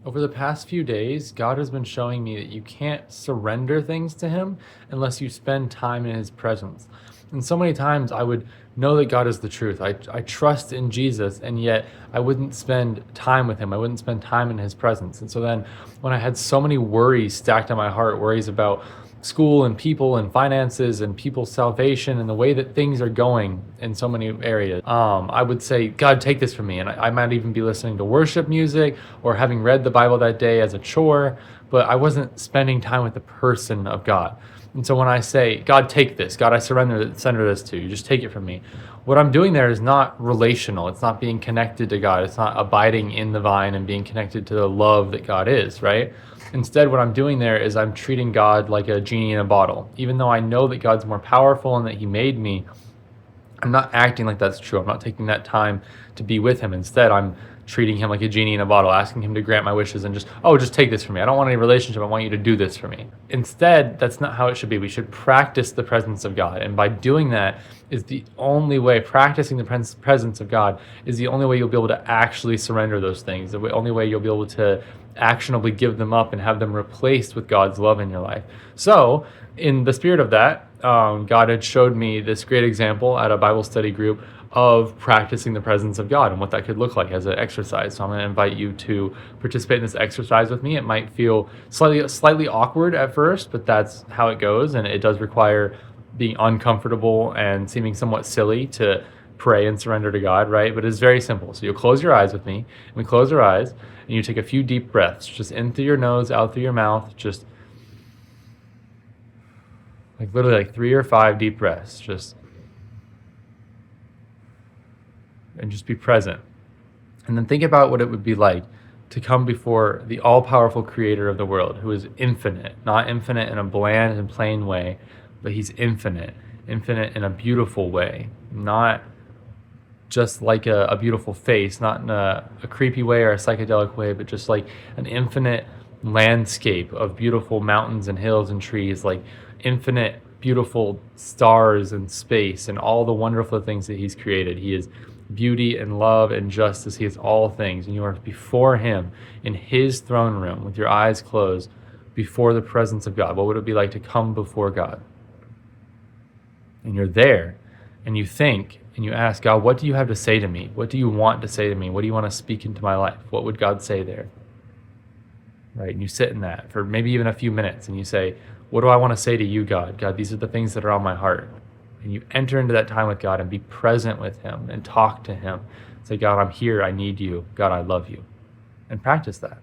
Over the past few days, God has been showing me that you can't surrender things to Him unless you spend time in His presence. And so many times I would know that God is the truth. I trust in Jesus, and yet I wouldn't spend time with Him. I wouldn't spend time in His presence. And so then when I had so many worries stacked on my heart, worries about school and people and finances and people's salvation and the way that things are going in so many areas, I would say, God, take this from me. And I might even be listening to worship music or having read the Bible that day as a chore, but I wasn't spending time with the person of God. And so when I say, God, take this, God, I surrender this to you, just take it from me. What I'm doing there is not relational. It's not being connected to God. It's not abiding in the vine and being connected to the love that God is, right? Instead, what I'm doing there is I'm treating God like a genie in a bottle. Even though I know that God's more powerful and that He made me, I'm not acting like that's true. I'm not taking that time to be with Him. Instead, I'm treating Him like a genie in a bottle, asking Him to grant my wishes and just take this from me. I don't want any relationship. I want you to do this for me. Instead, that's not how it should be. We should practice the presence of God. And by doing that is the only way, practicing the presence of God is the only way you'll be able to actually surrender those things. The only way you'll be able to actionably give them up and have them replaced with God's love in your life. So, in the spirit of that, God had showed me this great example at a Bible study group of practicing the presence of God and what that could look like as an exercise. So I'm going to invite you to participate in this exercise with me. It might feel slightly awkward at first, but that's how it goes, and it does require being uncomfortable and seeming somewhat silly to pray and surrender to God, right? But it's very simple. So you'll close your eyes with me, and we close our eyes, and you take a few deep breaths, just in through your nose, out through your mouth, just like literally like 3 or 5 deep breaths, and just be present. And then think about what it would be like to come before the all-powerful creator of the world, who is infinite, not infinite in a bland and plain way, but He's infinite in a beautiful way, not just like a beautiful face, not in a creepy way or a psychedelic way, but just like an infinite landscape of beautiful mountains and hills and trees, like infinite beautiful stars and space and all the wonderful things that He's created. He is beauty and love and justice. He is all things, and you are before Him in His throne room with your eyes closed before the presence of God. What would it be like to come before God? And you're there, and you think, and you ask God, what do you have to say to me? What do you want to say to me? What do you want to speak into my life? What would God say there? Right? And you sit in that for maybe even a few minutes, and you say, what do I want to say to you, God? God, these are the things that are on my heart. And you enter into that time with God and be present with Him and talk to Him. Say, God, I'm here. I need you. God, I love you. And practice that.